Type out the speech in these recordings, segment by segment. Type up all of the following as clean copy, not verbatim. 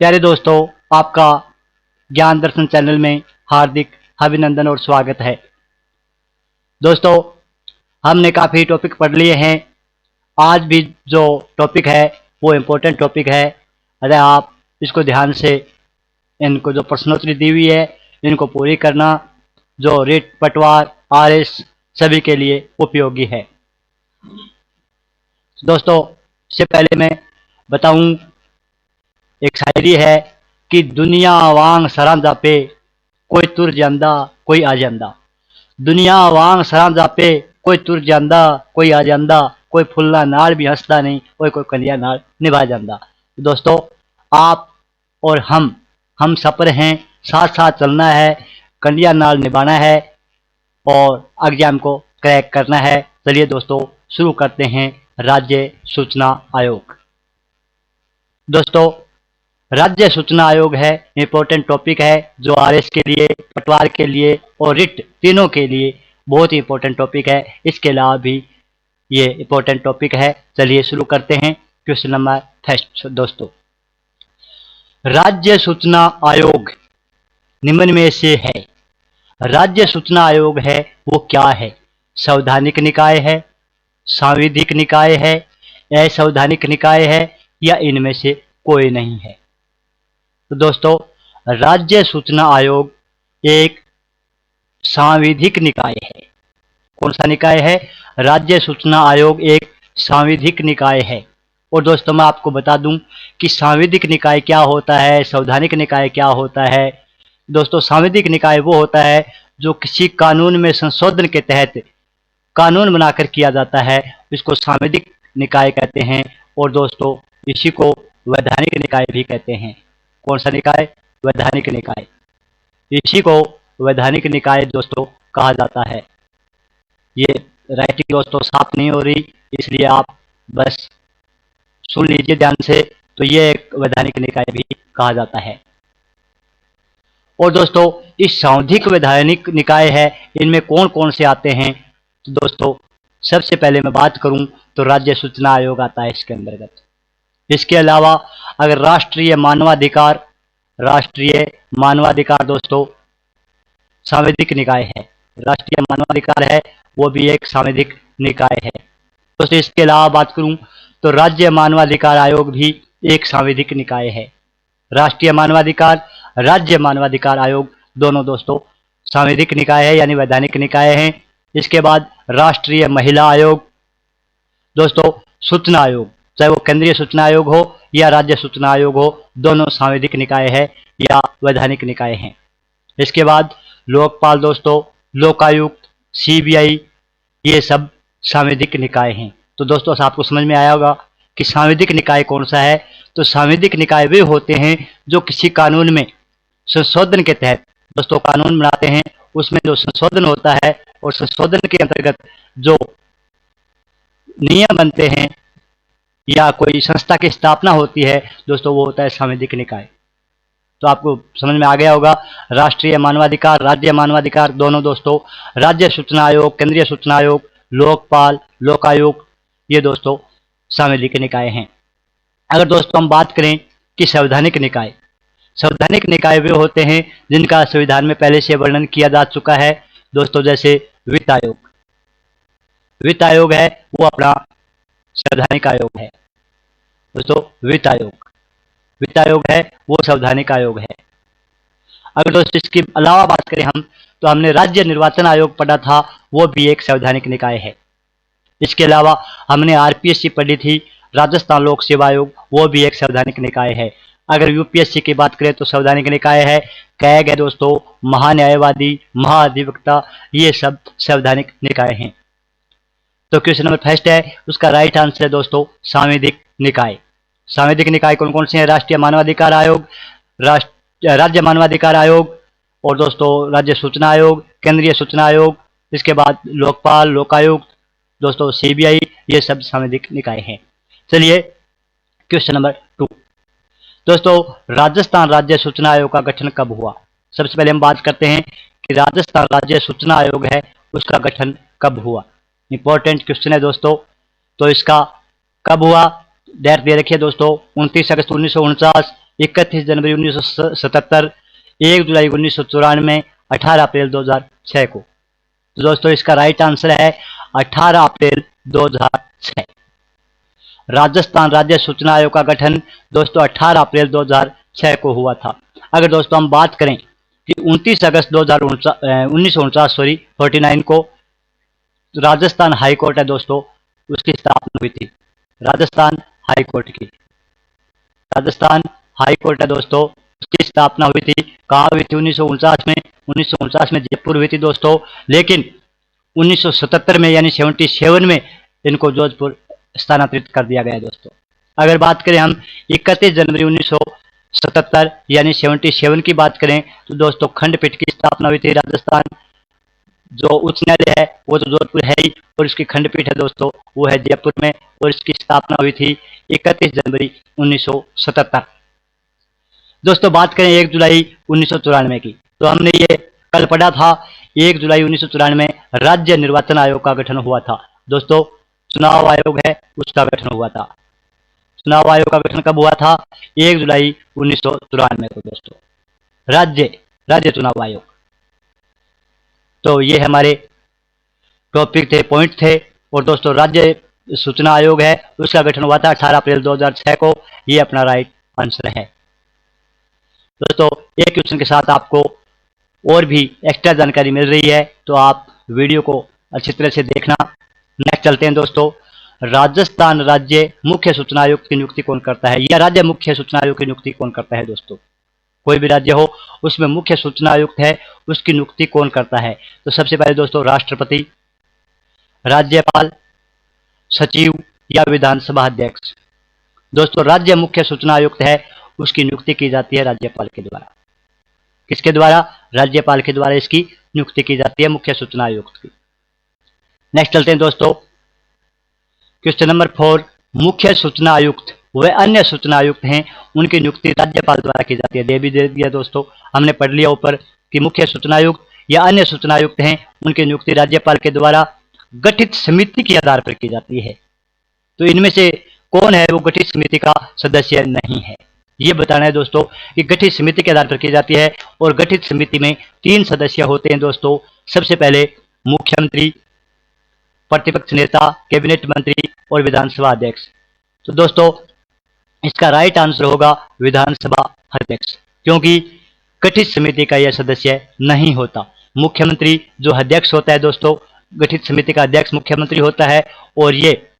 प्यारे दोस्तों, आपका ज्ञान दर्शन चैनल में हार्दिक अभिनंदन और स्वागत है। दोस्तों, हमने काफ़ी टॉपिक पढ़ लिए हैं। आज भी जो टॉपिक है वो इम्पोर्टेंट टॉपिक है। अगर आप इसको ध्यान से, इनको जो प्रश्नोत्तरी दी हुई है इनको पूरी करना, जो रिट पटवार आरएस सभी के लिए उपयोगी है। दोस्तों, इससे पहले मैं बताऊं, एक शायरी है कि दुनिया वांग सरां जापे कोई तुर जांदा कोई आ जांदा। दुनिया वांग सरां जापे कोई तुर जांदा कोई आ जांदा। कोई फुल्ला नाल भी हंसदा नहीं, कोई कलिया नाल निभा जांदा। दोस्तों, आप और हम सफर हैं, साथ साथ चलना है, कंडिया नाल निभाना है और एग्जाम को क्रैक करना है। चलिए दोस्तों, शुरू करते हैं। राज्य सूचना आयोग। दोस्तों, राज्य सूचना आयोग है, इंपॉर्टेंट टॉपिक है जो आरएस के लिए, पटवार के लिए और रिट तीनों के लिए बहुत ही इंपॉर्टेंट टॉपिक है। इसके अलावा भी ये इंपॉर्टेंट टॉपिक है। चलिए शुरू करते हैं। Question number first. दोस्तों, राज्य सूचना आयोग निम्न में से है। राज्य सूचना आयोग है वो क्या है? संवैधानिक निकाय है, सांविधिक निकाय है, असंवैधानिक निकाय है या इनमें से कोई नहीं है? तो दोस्तों, राज्य सूचना आयोग एक सांविधिक निकाय है। कौन सा निकाय है? राज्य सूचना आयोग एक सांविधिक निकाय है। और दोस्तों, मैं आपको बता दूं कि सांविधिक निकाय क्या होता है, संवैधानिक निकाय क्या होता है। दोस्तों, सांविधिक निकाय वो होता है जो किसी कानून में संशोधन के तहत कानून बनाकर किया जाता है, इसको सांविधिक निकाय कहते हैं। और दोस्तों, इसी को वैधानिक निकाय भी कहते हैं। कौन सा निकाय? वैधानिक निकाय। इसी को वैधानिक निकाय दोस्तों कहा जाता है। ये राइटिंग दोस्तों साफ नहीं हो रही, इसलिए आप बस सुन लीजिए ध्यान से। तो ये एक वैधानिक निकाय भी कहा जाता है। और दोस्तों, इस सांविधिक वैधानिक निकाय है, इनमें कौन कौन से आते हैं? तो दोस्तों, सबसे पहले मैं बात करूं तो राज्य सूचना आयोग आता है इसके अंतर्गत। इसके अलावा अगर राष्ट्रीय मानवाधिकार दोस्तों सांविधिक निकाय है। राष्ट्रीय मानवाधिकार है वो भी एक सांविधिक निकाय है। दोस्तों, इसके अलावा बात करूं तो राज्य मानवाधिकार आयोग भी एक सांविधिक निकाय है। राष्ट्रीय मानवाधिकार, राज्य मानवाधिकार आयोग दोनों दोस्तों सांविधिक निकाय है यानी वैधानिक निकाय हैं। इसके बाद राष्ट्रीय महिला आयोग दोस्तों, सूचना आयोग, चाहे वो केंद्रीय सूचना आयोग हो या राज्य सूचना आयोग हो, दोनों सांविधिक निकाय है या वैधानिक निकाय हैं। इसके बाद लोकपाल दोस्तों, लोकायुक्त, सीबीआई, ये सब सांविधिक निकाय हैं। तो दोस्तों, आपको समझ में आया होगा कि सांविधिक निकाय कौन सा है। तो सांविधिक निकाय वे होते हैं जो किसी कानून में संशोधन के तहत दोस्तों कानून बनाते हैं, उसमें जो संशोधन होता है और संशोधन के अंतर्गत जो नियम बनते हैं या कोई संस्था की स्थापना होती है दोस्तों, वो होता है सांविधिक निकाय। तो आपको समझ में आ गया होगा। राष्ट्रीय मानवाधिकार, राज्य मानवाधिकार दोनों दोस्तों, राज्य सूचना आयोग, केंद्रीय सूचना आयोग, लोकपाल, लोकायुक्त, ये दोस्तों सांविधिक निकाय हैं। अगर दोस्तों हम बात करें कि संवैधानिक निकाय, संवैधानिक निकाय वे होते हैं जिनका संविधान में पहले से वर्णन किया जा चुका है दोस्तों, जैसे वित्त आयोग। वित्त आयोग है वो अपना संवैधानिक आयोग है दोस्तों। वित्त आयोग है वो संवैधानिक आयोग है। अगर दोस्तों इसके अलावा बात करें हम, तो हमने राज्य निर्वाचन आयोग पढ़ा था, वो भी एक संवैधानिक निकाय है। इसके अलावा हमने आरपीएससी पढ़ी थी, राजस्थान लोक सेवा आयोग, वो भी एक संवैधानिक निकाय है। अगर यूपीएससी की बात करें तो संवैधानिक निकाय है कैग है दोस्तों, महान्यायवादी, महाधिवक्ता, ये सब संवैधानिक निकाय हैं। तो क्वेश्चन नंबर फर्स्ट है, उसका राइट आंसर है दोस्तों सांविधिक निकाय। सांविधिक निकाय कौन कौन से हैं? राष्ट्रीय मानवाधिकार आयोग, राज्य मानवाधिकार आयोग और दोस्तों राज्य सूचना आयोग, केंद्रीय सूचना आयोग, इसके बाद लोकपाल, लोकायुक्त, दोस्तों सीबीआई, ये सब सांविधिक निकाय हैं। चलिए क्वेश्चन नंबर 2। दोस्तों, राजस्थान राज्य सूचना आयोग का गठन कब हुआ? सबसे पहले हम बात करते हैं कि राजस्थान राज्य सूचना आयोग है उसका गठन कब हुआ। इंपॉर्टेंट क्वेश्चन है दोस्तों। तो इसका कब हुआ, डेट दे रखिए दोस्तों 29 अगस्त 1949, 31 जनवरी 1977, 1 जुलाई 1994, 18 अप्रैल 2006 को। तो दोस्तों इसका राइट आंसर है 18 अप्रैल 2006। राजस्थान राज्य सूचना आयोग का गठन दोस्तों 18 अप्रैल 2006 को हुआ था। अगर दोस्तों हम बात करें कि 29 अगस्त 49 को राजस्थान हाई कोर्ट है दोस्तों, उसकी स्थापना हुई थी। राजस्थान हाई कोर्ट की, राजस्थान हाई कोर्ट है दोस्तों, उसकी स्थापना हुई थी। कहाँ हुई थी? 1949 में। 1949 में जयपुर हुई थी दोस्तों, लेकिन 1977 में यानी 77 में इनको जोधपुर स्थानांतरित कर दिया गया दोस्तों। अगर बात करें हम 31 जनवरी 1977 यानी 77 की बात करें तो दोस्तों खंडपीठ की स्थापना हुई थी। राजस्थान जो उच्च न्यायालय है वो तो जोधपुर है ही, और इसकी खंडपीठ है दोस्तों वो है जयपुर में, और इसकी स्थापना हुई थी 31 जनवरी 1977। दोस्तों बात करें 1 जुलाई 1994 की, तो हमने ये कल पढ़ा था 1 जुलाई 1994 में राज्य निर्वाचन आयोग का गठन हुआ था। दोस्तों चुनाव आयोग है उसका गठन हुआ था। चुनाव आयोग का गठन कब हुआ था? 1 जुलाई 1994 को दोस्तों, राज्य चुनाव आयोग। तो ये हमारे टॉपिक थे, पॉइंट थे। और दोस्तों राज्य सूचना आयोग है उसका गठन हुआ था 18 अप्रैल 2006 को। ये अपना राइट आंसर है दोस्तों। एक क्वेश्चन के साथ आपको और भी एक्स्ट्रा जानकारी मिल रही है, तो आप वीडियो को अच्छी तरह से देखना। नेक्स्ट चलते हैं दोस्तों। राजस्थान राज्य मुख्य सूचना आयुक्त की नियुक्ति कौन करता है, या राज्य मुख्य सूचना आयोग की नियुक्ति कौन करता है दोस्तों? कोई भी राज्य हो उसमें मुख्य सूचना आयुक्त है, उसकी नियुक्ति कौन करता है? तो सबसे पहले दोस्तों राष्ट्रपति, राज्यपाल, सचिव या विधानसभा अध्यक्ष। दोस्तों राज्य मुख्य सूचना आयुक्त है उसकी नियुक्ति की जाती है राज्यपाल के द्वारा। किसके द्वारा? राज्यपाल के द्वारा इसकी नियुक्ति की जाती है मुख्य सूचना आयुक्त की। नेक्स्ट चलते हैं दोस्तों, क्वेश्चन नंबर 4। मुख्य सूचना आयुक्त वे अन्य सूचना आयुक्त हैं उनकी नियुक्ति राज्यपाल द्वारा की जाती है। दे भी दे दिया दोस्तों, हमने पढ़ लिया ऊपर कि मुख्य सूचना आयुक्त या अन्य सूचना आयुक्त हैं उनकी नियुक्ति राज्यपाल के द्वारा गठित समिति के आधार पर की जाती है। तो इनमें से कौन है वो गठित समिति का सदस्य नहीं है, ये बताना है दोस्तों कि गठित समिति के आधार पर की जाती है। और गठित समिति में 3 सदस्य होते हैं दोस्तों। सबसे पहले मुख्यमंत्री, प्रतिपक्ष नेता, कैबिनेट मंत्री और विधानसभा अध्यक्ष। तो दोस्तों इसका राइट आंसर होगा विधानसभा अध्यक्ष, क्योंकि गठित समिति का यह सदस्य नहीं होता। मुख्यमंत्री जो अध्यक्ष होता है दोस्तों, गठित समिति का अध्यक्ष मुख्यमंत्री होता है, और ये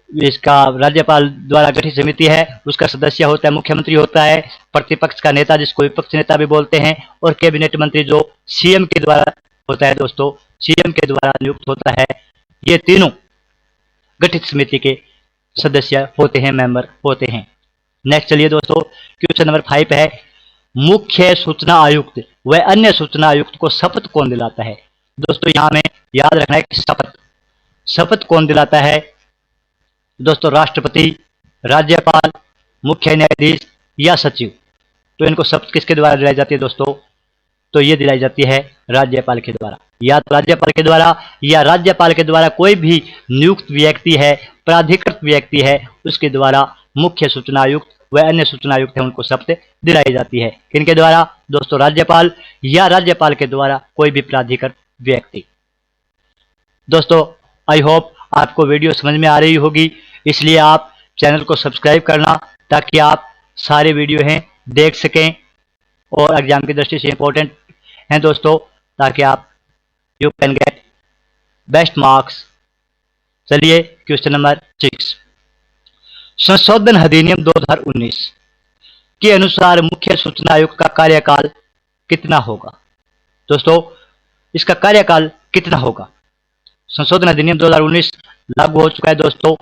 इसका राज्यपाल द्वारा गठित समिति है उसका सदस्य होता है मुख्यमंत्री होता है। प्रतिपक्ष का नेता जिसको विपक्ष नेता भी बोलते हैं, और कैबिनेट मंत्री जो सीएम के द्वारा होता है दोस्तों, सीएम के द्वारा नियुक्त होता है। ये तीनों गठित समिति के सदस्य होते हैं, मेंबर होते हैं। नेक्स्ट चलिए दोस्तों, क्वेश्चन नंबर 5 है मुख्य सूचना आयुक्त व अन्य सूचना आयुक्त को शपथ कौन दिलाता है? दोस्तों यहां में याद रखना है कि शपथ कौन दिलाता है? दोस्तों राष्ट्रपति, राज्यपाल, मुख्य न्यायाधीश या सचिव। तो इनको शपथ किसके द्वारा दिलाई जाती है दोस्तों? तो ये दिलाई जाती है राज्यपाल के द्वारा। या तो राज्यपाल के द्वारा, या राज्यपाल के द्वारा कोई भी नियुक्त व्यक्ति है, प्राधिकृत व्यक्ति है, उसके द्वारा मुख्य सूचना आयुक्त व अन्य सूचना आयुक्त है उनको शपथ दिलाई जाती है। किनके द्वारा दोस्तों? राज्यपाल या राज्यपाल के द्वारा कोई भी प्राधिकृत व्यक्ति। दोस्तों आई होप आपको वीडियो समझ में आ रही होगी, इसलिए आप चैनल को सब्सक्राइब करना ताकि आप सारे वीडियो हैं देख सकें, और एग्जाम की दृष्टि से इंपॉर्टेंट हैं दोस्तों, ताकि आप you can get best marks. चलिए क्वेश्चन नंबर 6। संशोधन अधिनियम 2019 के अनुसार मुख्य सूचना आयुक्त का कार्यकाल कितना होगा? दोस्तों इसका कार्यकाल कितना होगा? संशोधन अधिनियम 2019 लागू हो चुका है दोस्तों,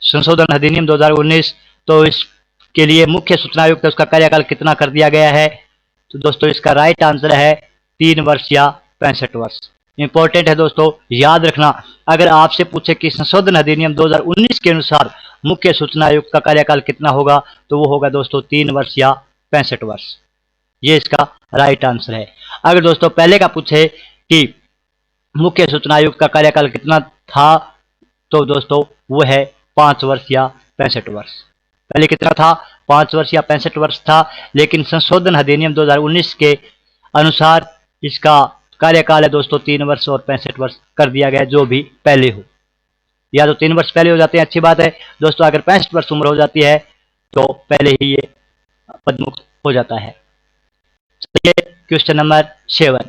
संशोधन अधिनियम 2019। तो इसके लिए मुख्य सूचना आयुक्त उसका कार्यकाल कितना कर दिया गया है? तो दोस्तों इसका राइट आंसर है 3 वर्ष या 65 वर्ष। इंपॉर्टेंट है दोस्तों, याद रखना। अगर आपसे पूछे कि संशोधन अधिनियम 2019 के अनुसार मुख्य सूचना आयुक्त का कार्यकाल कितना होगा, तो वो होगा दोस्तों 3 वर्ष या 65 वर्ष। ये इसका राइट आंसर है। अगर दोस्तों पहले का पूछे कि मुख्य सूचना आयुक्त का कार्यकाल कितना था, तो दोस्तों वो है 5 वर्ष या 65 वर्ष। पहले कितना था, 5 वर्ष या 65 वर्ष था, लेकिन संशोधन अधिनियम 2019 के अनुसार इसका कार्यकाल है दोस्तों 3 वर्ष और 65 वर्ष कर दिया गया, जो भी पहले हो। या तो 3 वर्ष पहले हो जाते हैं, अच्छी बात है दोस्तों। अगर 65 वर्ष उम्र हो जाती है तो पहले ही ये पदमुक्त हो जाता है। चलिए क्वेश्चन नंबर 7,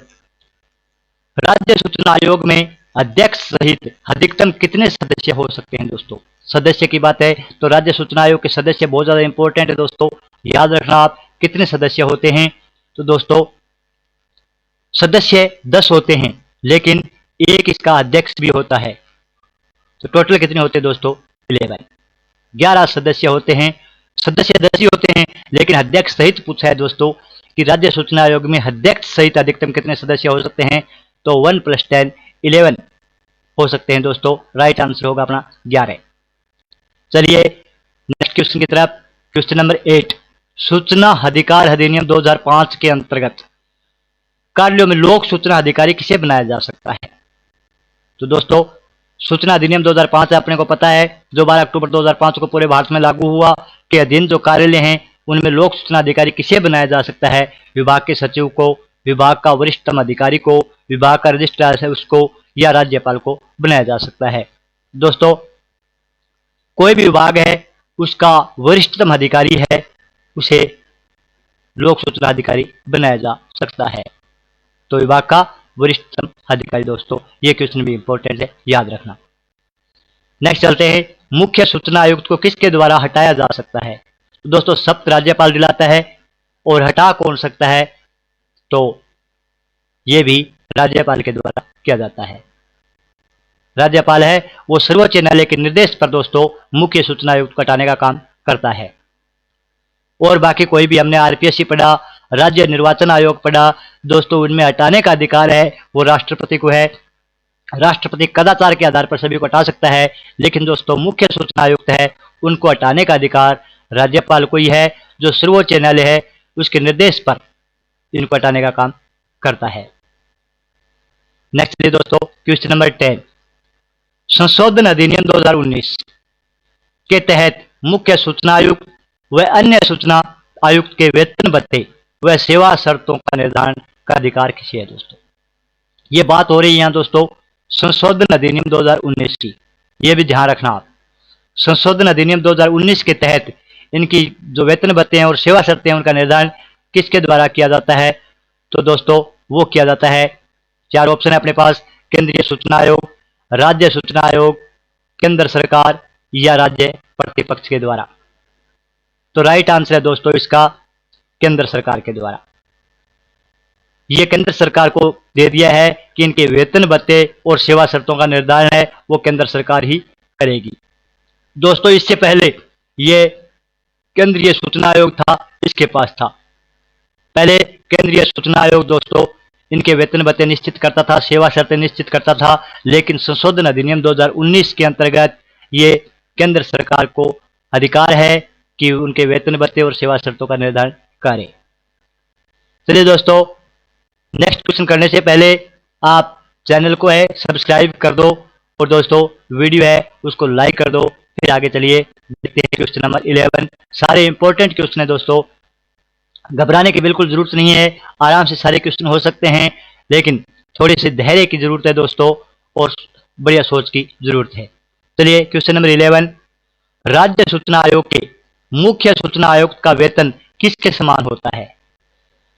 राज्य सूचना आयोग में अध्यक्ष सहित अधिकतम कितने सदस्य हो सकते हैं दोस्तों। सदस्य की बात है तो राज्य सूचना आयोग के सदस्य बहुत ज्यादा इंपॉर्टेंट है दोस्तों, याद रखना आप कितने सदस्य होते हैं। तो दोस्तों सदस्य 10 होते हैं, लेकिन एक इसका अध्यक्ष भी होता है। तो टोटल कितने होते हैं दोस्तों, 11 सदस्य होते हैं। सदस्य 10 ही होते हैं, लेकिन अध्यक्ष सहित पूछा है दोस्तों कि राज्य सूचना आयोग में अध्यक्ष सहित अधिकतम कितने सदस्य हो सकते हैं। तो 1 + 10 11 हो सकते हैं दोस्तों। राइट आंसर होगा अपना 11। चलिए नेक्स्ट क्वेश्चन की तरफ। क्वेश्चन नंबर 8, सूचना अधिकार अधिनियम 2005 के अंतर्गत कार्यों में लोक सूचना अधिकारी किसे बनाया जा सकता है। तो दोस्तों सूचना अधिनियम 2005 अपने को पता है, जो 12 अक्टूबर 2005 को पूरे भारत में लागू हुआ, के अधीन जो कार्यालय हैं उनमें लोक सूचना अधिकारी किसे बनाया जा सकता है। विभाग के सचिव को, विभाग का वरिष्ठतम अधिकारी को, विभाग का रजिस्ट्रार है उसको, या राज्यपाल को बनाया जा सकता है। दोस्तों कोई भी विभाग है उसका वरिष्ठतम अधिकारी है, उसे लोक सूचना अधिकारी बनाया जा सकता है। तो विभाग का वरिष्ठतम अधिकारी दोस्तों, ये क्वेश्चन भी इंपॉर्टेंट है, याद रखना। नेक्स्ट चलते हैं, मुख्य सूचना आयुक्त को किसके द्वारा हटाया जा सकता है। तो दोस्तों शपथ राज्यपाल दिलाता है, और हटा कौन सकता है, तो ये भी राज्यपाल के द्वारा किया जाता है। राज्यपाल है वो सर्वोच्च न्यायालय के निर्देश पर दोस्तों मुख्य सूचना आयुक्त को हटाने का काम करता है। और बाकी कोई भी, हमने आरपीएससी पढ़ा, राज्य निर्वाचन आयोग पढ़ा दोस्तों, उनमें हटाने का अधिकार है वो राष्ट्रपति को है। राष्ट्रपति कदाचार के आधार पर सभी को हटा सकता है, लेकिन दोस्तों मुख्य सूचना आयुक्त है उनको हटाने का अधिकार राज्यपाल को ही है, जो सर्वोच्च न्यायालय है उसके निर्देश पर इनको हटाने का काम करता है। नेक्स्ट दोस्तों क्वेश्चन नंबर 10, संशोधन अधिनियम 2019 के तहत मुख्य सूचना आयुक्त व अन्य सूचना आयुक्त के वेतन भत्ते व सेवा शर्तों का निर्धारण का अधिकार किसे है दोस्तों। ये बात हो रही है यहाँ दोस्तों संशोधन अधिनियम 2019 की, ये भी ध्यान रखना आप। संशोधन अधिनियम 2019 के तहत इनकी जो वेतन भत्ते हैं और सेवा शर्तें हैं उनका निर्धारण किसके द्वारा किया जाता है। तो दोस्तों वो किया जाता है, 4 ऑप्शन है अपने पास, केंद्रीय सूचना आयोग, राज्य सूचना आयोग, केंद्र सरकार या राज्य प्रतिपक्ष के द्वारा। तो राइट आंसर है दोस्तों इसका केंद्र सरकार के द्वारा। ये केंद्र सरकार को दे दिया है कि इनके वेतन भत्ते और सेवा शर्तों का निर्धारण है वो केंद्र सरकार ही करेगी। दोस्तों इससे पहले ये केंद्रीय सूचना आयोग था, इसके पास था। पहले केंद्रीय सूचना आयोग दोस्तों इनके वेतन भत्ते निश्चित करता था, सेवा शर्तें निश्चित करता था, लेकिन संशोधन अधिनियम 2019 के अंतर्गत ये केंद्र सरकार को अधिकार है कि उनके वेतन भत्ते और सेवा शर्तों का निर्धारण करे। चलिए दोस्तों नेक्स्ट क्वेश्चन करने से पहले आप चैनल को है सब्सक्राइब कर दो, और दोस्तों वीडियो है उसको लाइक कर दो। फिर आगे चलिए देखते हैं क्वेश्चन नंबर 11। सारे इंपॉर्टेंट क्वेश्चन है दोस्तों, घबराने की बिल्कुल जरूरत नहीं है, आराम से सारे क्वेश्चन हो सकते हैं, लेकिन थोड़ी सी धैर्य की जरूरत है दोस्तों, और बढ़िया सोच की जरूरत है। चलिए क्वेश्चन नंबर 11, राज्य सूचना आयोग के मुख्य सूचना आयुक्त का वेतन किसके समान होता है।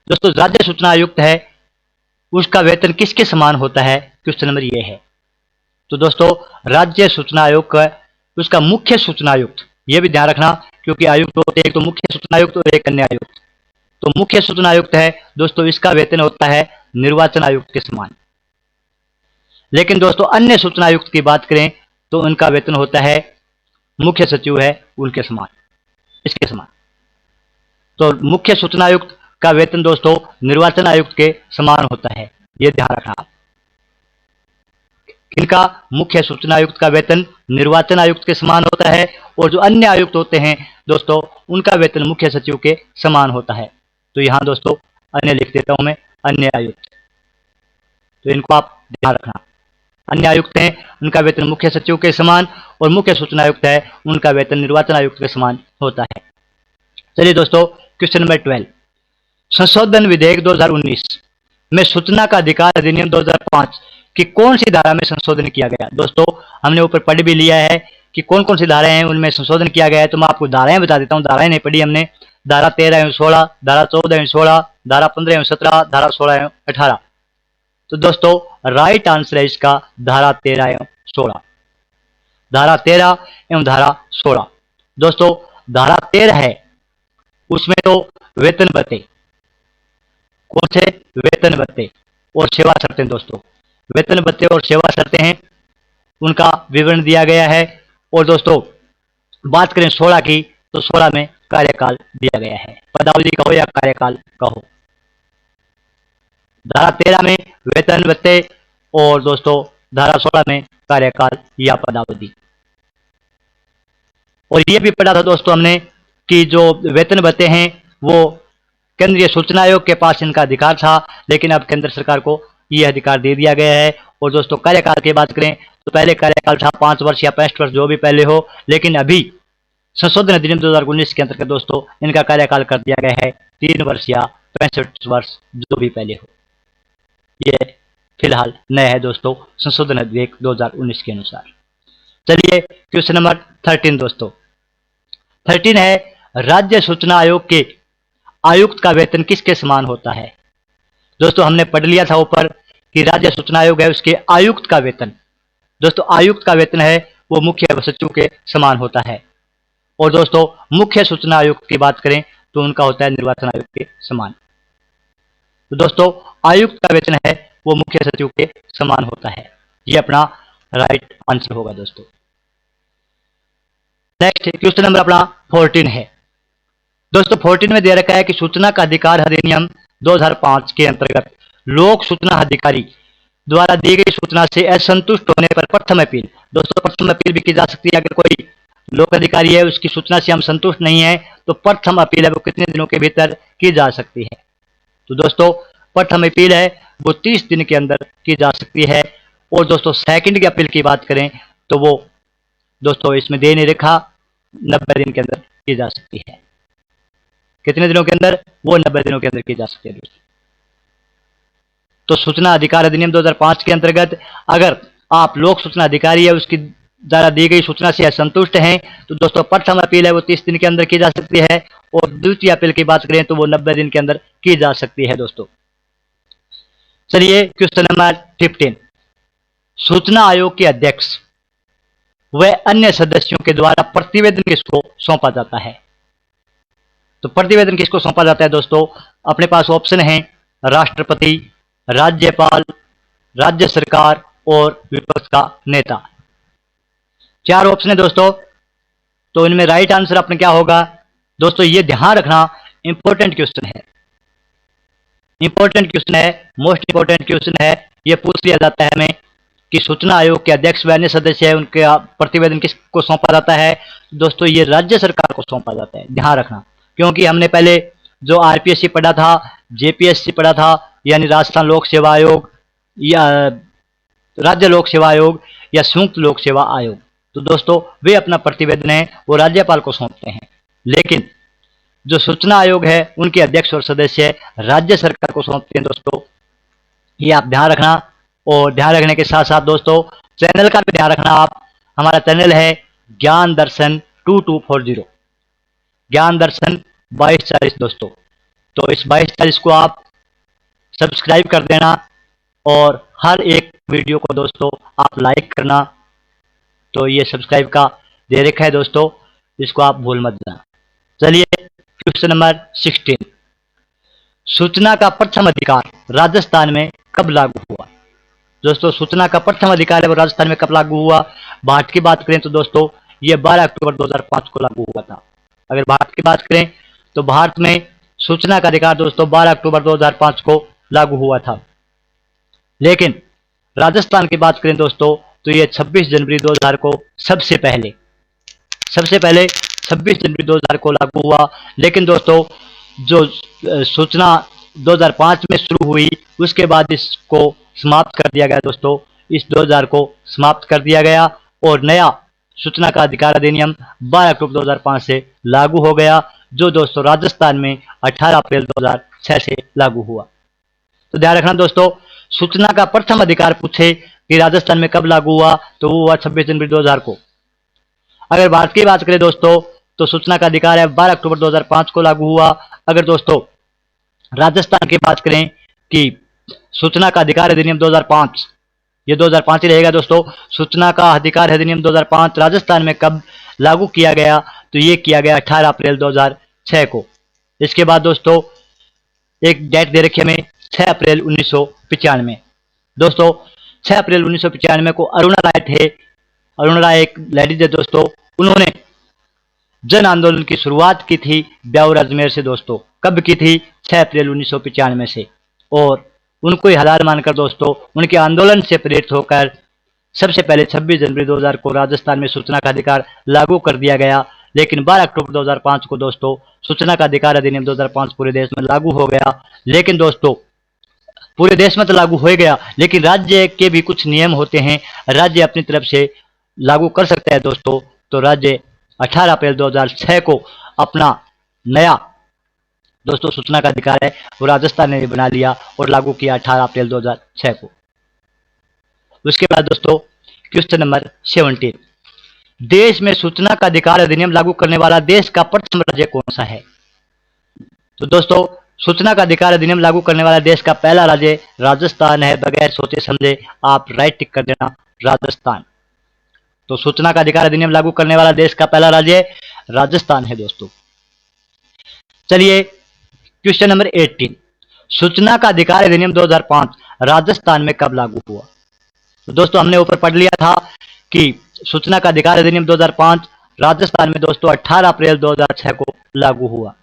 दोस्तों राज्य सूचना आयुक्त है उसका वेतन किसके समान होता है, क्वेश्चन नंबर ये है। तो दोस्तों राज्य सूचना आयोग का उसका मुख्य सूचना आयुक्त, ये भी ध्यान रखना क्योंकि आयुक्त होते हैं, एक तो मुख्य सूचना आयुक्त और एक अन्य आयुक्त। तो मुख्य सूचना आयुक्त है दोस्तों इसका वेतन होता है निर्वाचन आयुक्त के समान। लेकिन दोस्तों अन्य सूचना आयुक्त की बात करें तो उनका वेतन होता है, मुख्य सचिव है उनके समान, इसके समान। तो मुख्य सूचना आयुक्त का वेतन दोस्तों निर्वाचन आयुक्त के समान होता है, यह ध्यान रखना। इनका मुख्य सूचना आयुक्त का वेतन निर्वाचन आयुक्त के समान होता है, और जो अन्य आयुक्त होते हैं दोस्तों उनका वेतन मुख्य सचिव के समान होता है। तो यहां दोस्तों अन्य लिख देता हूं मैं, अन्य आयुक्त, तो इनको आप ध्यान रखना। अन्य आयुक्त हैं उनका वेतन मुख्य सचिव के समान और मुख्य सूचना आयुक्त है उनका वेतन निर्वाचन आयुक्त के समान होता है। चलिए दोस्तों, क्वेश्चन नंबर 12, संशोधन विधेयक 2019 में सूचना का अधिकार अधिनियम 2005 की कौन सी धारा में संशोधन किया गया? दोस्तों हमने ऊपर पढ़ भी लिया है कि कौन कौन सी धाराएं हैं उनमें संशोधन किया गया है, तो मैं आपको धाराएं बता देता हूं। धाराएं नहीं पढ़ी हमने, धारा 13/16, धारा 14/16, धारा 15/17, धारा 16/18। तो दोस्तों राइट आंसर है इसका धारा 13/16, धारा 13 एवं धारा 16। दोस्तों धारा 13 है उसमें तो वेतन भत्ते, कौन से वेतन भत्ते और सेवा शर्तें, दोस्तों वेतन भत्ते और सेवा शर्तें हैं उनका विवरण दिया गया है। और दोस्तों बात करें 16 की तो 16 में कार्यकाल दिया गया है, पदावधि कहो या कार्यकाल कहो। धारा 13 में वेतन भत्ते और दोस्तों धारा 16 में कार्यकाल या पदावधि। और ये भी पढ़ा था दोस्तों हमने कि जो वेतन भत्ते हैं वो केंद्रीय सूचना आयोग के पास इनका अधिकार था, लेकिन अब केंद्र सरकार को यह अधिकार दे दिया गया है। और दोस्तों कार्यकाल की बात करें तो पहले कार्यकाल था 5 वर्ष या 65 वर्ष जो भी पहले हो, लेकिन अभी संशोधन अधिनियम 2019 के अंतर्गत दोस्तों इनका कार्यकाल कर दिया गया है 3 वर्ष या 65 वर्ष जो भी पहले हो। ये फिलहाल नया है दोस्तों संशोधन विधेयक 2019 के अनुसार। चलिए क्वेश्चन नंबर 13 दोस्तों, 13 है राज्य सूचना आयोग के आयुक्त का वेतन किसके समान होता है? दोस्तों हमने पढ़ लिया था ऊपर कि राज्य सूचना आयोग है उसके आयुक्त का वेतन, दोस्तों आयुक्त का वेतन है वो मुख्य सचिव के समान होता है। और दोस्तों मुख्य सूचना आयुक्त की बात करें तो उनका होता है निर्वाचन आयोग के समान। तो दोस्तों आयुक्त का वेतन है वो मुख्य सचिव के समान होता है, ये अपना राइट आंसर होगा दोस्तों। नेक्स्ट क्वेश्चन नंबर अपना 14 है दोस्तों, 14 में दे रखा है कि सूचना का अधिकार अधिनियम 2005 के अंतर्गत लोक सूचना अधिकारी द्वारा दी गई सूचना से असंतुष्ट होने पर प्रथम अपील, दोस्तों प्रथम अपील भी की जा सकती है। अगर कोई लोक अधिकारी है उसकी सूचना से हम संतुष्ट नहीं है तो प्रथम अपील है वो कितने दिनों के भीतर की जा सकती है? तो दोस्तों प्रथम अपील है वो 30 दिन के अंदर की जा सकती है। और दोस्तों सेकंड की अपील की बात करें तो वो दोस्तों इसमें दे नहीं रखा 90 दिन के अंदर की जा सकती है। कितने दिनों के अंदर? वो 90 दिनों के अंदर की जा सकती है दोस्तों। तो सूचना अधिकार अधिनियम 2005 के अंतर्गत अगर आप लोक सूचना अधिकारी है उसकी द्वारा दी गई सूचना से असंतुष्ट हैं तो दोस्तों प्रथम अपील है वो 30 दिन के अंदर की जा सकती है और द्वितीय अपील की बात करें तो वो 90 दिन के अंदर की जा सकती है दोस्तों। चलिए क्वेश्चन नंबर 15, सूचना आयोग के अध्यक्ष व अन्य सदस्यों के द्वारा प्रतिवेदन किसको सौंपा जाता है? तो प्रतिवेदन किसको सौंपा जाता है दोस्तों? अपने पास ऑप्शन है राष्ट्रपति, राज्यपाल, राज्य सरकार और विपक्ष का नेता। 4 ऑप्शन है दोस्तों, तो इनमें राइट आंसर अपने क्या होगा दोस्तों? ये ध्यान रखना इंपॉर्टेंट क्वेश्चन है, इंपॉर्टेंट क्वेश्चन है, मोस्ट इंपॉर्टेंट क्वेश्चन है। ये पूछ लिया जाता है हमें कि सूचना आयोग के अध्यक्ष व अन्य सदस्य है उनके प्रतिवेदन किसको सौंपा जाता है? दोस्तों ये राज्य सरकार को सौंपा जाता है, ध्यान रखना। क्योंकि हमने पहले जो आरपीएससी पढ़ा था, जेपीएससी पढ़ा था, यानी राजस्थान लोक सेवा आयोग या राज्य लोक सेवा आयोग या संयुक्त लोक सेवा आयोग, तो दोस्तों वे अपना प्रतिवेदन है वो राज्यपाल को सौंपते हैं। लेकिन जो सूचना आयोग है उनके अध्यक्ष और सदस्य राज्य सरकार को सौंपते हैं दोस्तों, ये आप ध्यान रखना। और ध्यान रखने के साथ साथ दोस्तों चैनल का भी ध्यान रखना आप, हमारा चैनल है ज्ञान दर्शन 2240, ज्ञान दर्शन 2240 दोस्तों। तो इस 2240 को आप सब्सक्राइब कर देना और हर एक वीडियो को दोस्तों आप लाइक करना। तो ये सब्सक्राइब का दे रखा है दोस्तों, इसको आप भूल मत जाना। चलिए क्वेश्चन नंबर 16, सूचना का प्रथम अधिकार राजस्थान में कब लागू हुआ? दोस्तों सूचना का प्रथम अधिकार है वो राजस्थान में कब लागू हुआ? भारत की बात करें तो दोस्तों ये 12 अक्टूबर 2005 को लागू हुआ था। अगर भारत की बात करें तो भारत में सूचना का अधिकार दोस्तों 12 अक्टूबर 2005 को लागू हुआ था। लेकिन राजस्थान की बात करें दोस्तों तो ये 26 जनवरी 2000 को सबसे पहले 26 जनवरी 2000 को लागू हुआ। लेकिन दोस्तों जो सूचना 2005 में शुरू हुई उसके बाद इसको समाप्त कर दिया गया दोस्तों इस 2000 को समाप्त कर दिया गया और नया सूचना का अधिकार अधिनियम 12 अक्टूबर 2005 से लागू हो गया, जो दोस्तों राजस्थान में 18 अप्रैल 2006 से लागू हुआ। तो ध्यान रखना दोस्तों, सूचना का प्रथम अधिकार पूछे कि राजस्थान में कब लागू हुआ, तो वो हुआ 26 जनवरी 2000 को। अगर भारत की बात करें दोस्तों, तो सूचना का अधिकार है 12 अक्टूबर 2005 को लागू हुआ। अगर दोस्तों राजस्थान की बात करें कि सूचना का अधिकार अधिनियम 2005, ये 2005 ही रहेगा दोस्तों। सूचना का अधिकार अधिनियम 2005 राजस्थान में कब लागू किया गया, तो ये किया गया 18 अप्रैल 2006 को। इसके बाद दोस्तों एक डेट दे रखी है हमें 6 अप्रैल 1995। दोस्तों 6 अप्रैल 1995 को अरुणा राय थे, अरुणा राय एक लेडीज है दोस्तों, उन्होंने जन आंदोलन की शुरुआत की थी ब्यावर अजमेर से दोस्तों। कब की थी? 6 अप्रैल 1995 से। और उनको ही हलाल मानकर दोस्तों उनके आंदोलन से प्रेरित होकर सबसे पहले 26 जनवरी 2000 को राजस्थान में सूचना का अधिकार लागू कर दिया गया। लेकिन 12 अक्टूबर 2005 को दोस्तों सूचना का अधिकार अधिनियम 2005 पूरे देश में लागू हो गया। लेकिन दोस्तों पूरे देश में तो लागू हो गया, लेकिन राज्य के भी कुछ नियम होते हैं, राज्य अपनी तरफ से लागू कर सकता है दोस्तों। तो राज्य 18 अप्रैल 2006 को अपना नया दोस्तों सूचना का अधिकार है वो राजस्थान ने बना लिया और लागू किया 18 अप्रैल 2006 को। उसके बाद दोस्तों क्वेश्चन नंबर 17, देश में सूचना का अधिकार अधिनियम लागू करने वाला देश का प्रथम राज्य कौन सा है? तो दोस्तों सूचना का अधिकार अधिनियम लागू करने वाला देश का पहला राज्य राजस्थान है। बगैर सोचे समझे आप राइट टिक कर देना, राजस्थान। तो सूचना का अधिकार अधिनियम लागू करने वाला देश का पहला राज्य राजस्थान है दोस्तों। चलिए क्वेश्चन नंबर 18, सूचना का अधिकार अधिनियम 2005 राजस्थान में कब लागू हुआ? तो दोस्तों हमने ऊपर पढ़ लिया था कि सूचना का अधिकार अधिनियम 2005 राजस्थान में दोस्तों 18 अप्रैल 2006 को लागू हुआ।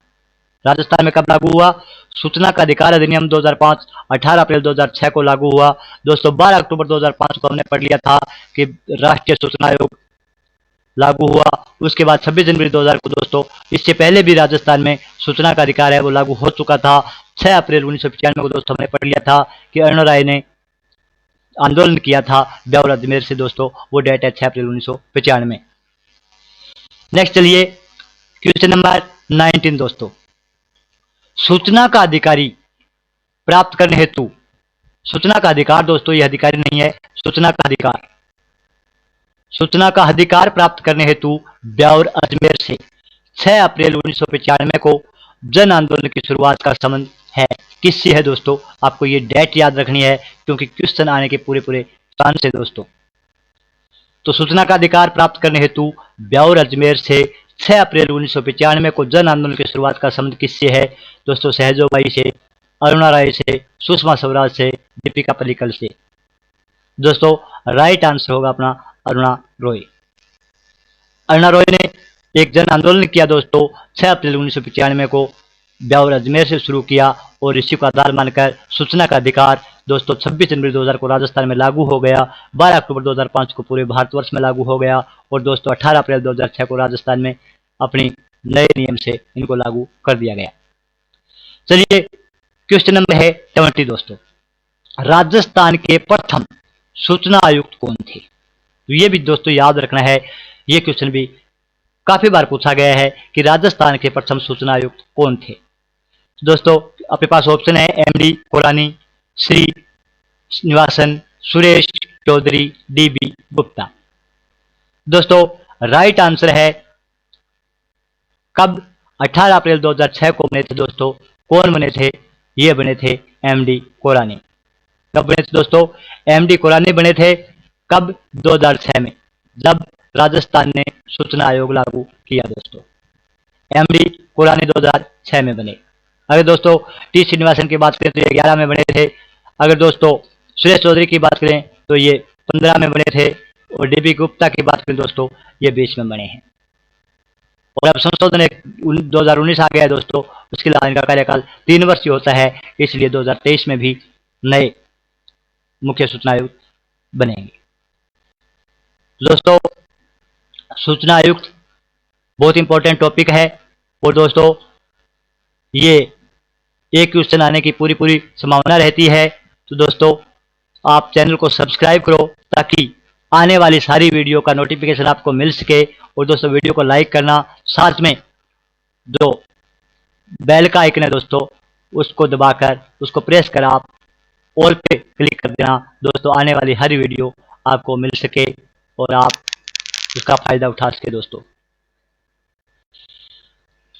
राजस्थान में कब लागू हुआ? सूचना का अधिकार अधिनियम 2005 18 अप्रैल 2006 को लागू हुआ। दोस्तों 12 अक्टूबर 2005 को हमने पढ़ लिया था कि राष्ट्रीय सूचना आयोग लागू हुआ। उसके बाद 26 जनवरी 2000 को दोस्तों इससे पहले भी राजस्थान में सूचना का अधिकार है वो लागू हो चुका था। 6 अप्रैल 1995 को दोस्तों हमने पढ़ लिया था कि अरुणा राय ने आंदोलन किया था ब्यावर अजमेर से दोस्तों, वो डेट है 6 अप्रैल 1995। नेक्स्ट चलिए क्वेश्चन नंबर 19 दोस्तों, सूचना का अधिकारी प्राप्त करने हेतु, सूचना का अधिकार दोस्तों ये अधिकारी नहीं है, सूचना का अधिकार, सूचना का अधिकार प्राप्त करने हेतु ब्यावर अजमेर से 6 अप्रैल 1995 को जन आंदोलन की शुरुआत का संबंध है। किससे है दोस्तों? आपको ये डेट याद रखनी है क्योंकि क्वेश्चन आने के पूरे चांस है दोस्तों। तो सूचना का अधिकार प्राप्त करने हेतु ब्यावर अजमेर से 6 अप्रैल 1995 को जन आंदोलन की शुरुआत का संबंध किससे है दोस्तों? सहजोबाई से, अरुणा राय से, सुषमा स्वराज से, दीपिका पल्लिकल से। दोस्तों राइट आंसर होगा अपना अरुणा रॉय। अरुणा रॉय ने एक जन आंदोलन किया दोस्तों 6 अप्रैल 1995 को ब्यावर अजमेर से शुरू किया और इसी को आधार मानकर सूचना का अधिकार दोस्तों 26 जनवरी 2000 को राजस्थान में लागू हो गया, 12 अक्टूबर 2005 को पूरे भारतवर्ष में लागू हो गया और दोस्तों 18 अप्रैल 2006 को राजस्थान में अपनी नए नियम से इनको लागू कर दिया गया। चलिए क्वेश्चन नंबर है 20 दोस्तों, राजस्थान के प्रथम सूचना आयुक्त कौन थे? तो ये भी दोस्तों याद रखना है, ये क्वेश्चन भी काफी बार पूछा गया है कि राजस्थान के प्रथम सूचना आयुक्त कौन थे। दोस्तों आपके पास ऑप्शन है एमडी कोरानी, श्री निवासन, सुरेश चौधरी, डीबी गुप्ता। दोस्तों राइट आंसर है कब? 18 अप्रैल 2006 को बने थे दोस्तों। कौन बने थे? ये बने थे एमडी कोरानी। कब बने थे दोस्तों? एमडी कोरानी बने थे कब? 2006 में, जब राजस्थान ने सूचना आयोग लागू किया दोस्तों। एमडी कोरानी 2006 में बने। अगर दोस्तों टी श्रीनिवासन की बात करें तो ये 11 में बने थे। अगर दोस्तों सुरेश चौधरी की बात करें तो ये 15 में बने थे और डीबी गुप्ता की बात करें दोस्तों ये 20 में बने हैं। और अब संशोधन 2019 आ गया है दोस्तों, उसके अलावा इनका कार्यकाल 3 वर्ष ही होता है, इसलिए 2023 में भी नए मुख्य सूचना आयुक्त बनेंगे। दोस्तों सूचना आयुक्त बहुत इंपॉर्टेंट टॉपिक है और दोस्तों ये एक क्वेश्चन आने की पूरी संभावना रहती है। तो दोस्तों आप चैनल को सब्सक्राइब करो ताकि आने वाली सारी वीडियो का नोटिफिकेशन आपको मिल सके। और दोस्तों वीडियो को लाइक करना, साथ में जो बेल का आइकन है दोस्तों उसको दबाकर उसको प्रेस कर आप ऑल पे क्लिक कर देना दोस्तों, आने वाली हर वीडियो आपको मिल सके और आप उसका फायदा उठा सके दोस्तों।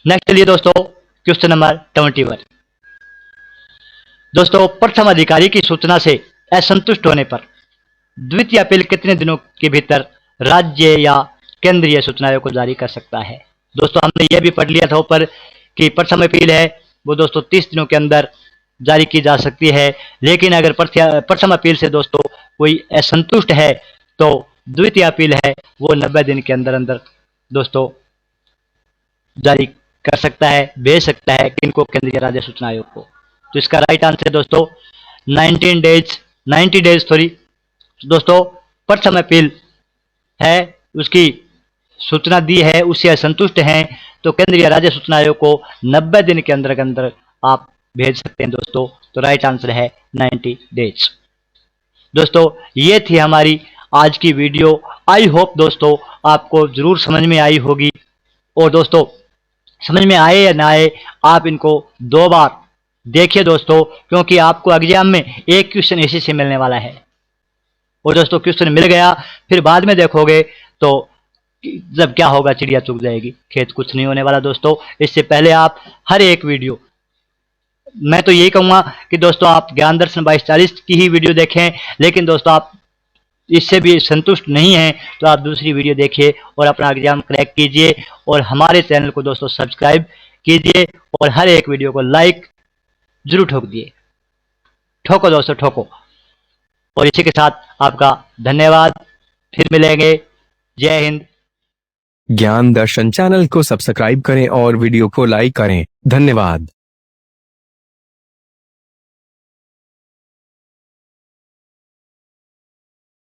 नेक्स्ट चलिए दोस्तों क्वेश्चन नंबर 21। दोस्तों प्रथम अधिकारी की सूचना से असंतुष्ट होने पर द्वितीय अपील कितने दिनों के भीतर राज्य या केंद्रीय सूचना आयोग को जारी कर सकता है। दोस्तों हमने यह भी पढ़ लिया था ऊपर कि प्रथम अपील है वो दोस्तों 30 दिनों के अंदर जारी की जा सकती है, लेकिन अगर प्रथम अपील से दोस्तों कोई असंतुष्ट है तो द्वितीय अपील है वो 90 दिन के अंदर अंदर दोस्तों जारी कर सकता है, भेज सकता है किनको, केंद्रीय राज्य सूचना आयोग को। तो इसका राइट आंसर है दोस्तों 90 डेज सॉरी दोस्तों प्रथम अपील है उसकी सूचना दी है, उससे असंतुष्ट हैं तो केंद्रीय राज्य सूचना आयोग को 90 दिन के अंदर आप भेज सकते हैं दोस्तों। तो राइट आंसर है 90 डेज। दोस्तों ये थी हमारी आज की वीडियो। आई होप दोस्तों आपको जरूर समझ में आई होगी, और दोस्तों समझ में आए या ना आए आप इनको 2 बार देखिए दोस्तों, क्योंकि आपको एग्जाम में एक क्वेश्चन इसी से मिलने वाला है। और दोस्तों क्वेश्चन मिल गया फिर बाद में देखोगे तो जब क्या होगा, चिड़िया चुग जाएगी, खेत कुछ नहीं होने वाला दोस्तों। इससे पहले आप हर एक वीडियो, मैं तो यही कहूँगा कि दोस्तों आप ज्ञान दर्शन 2240 की ही वीडियो देखें, लेकिन दोस्तों आप इससे भी संतुष्ट नहीं हैं तो आप दूसरी वीडियो देखिए और अपना एग्जाम क्रैक कीजिए। और हमारे चैनल को दोस्तों सब्सक्राइब कीजिए और हर एक वीडियो को लाइक जरूर ठोक दिए, ठोको दोस्तों ठोको। और इसी के साथ आपका धन्यवाद, फिर मिलेंगे, जय हिंद। ज्ञान दर्शन चैनल को सब्सक्राइब करें और वीडियो को लाइक करें। धन्यवाद।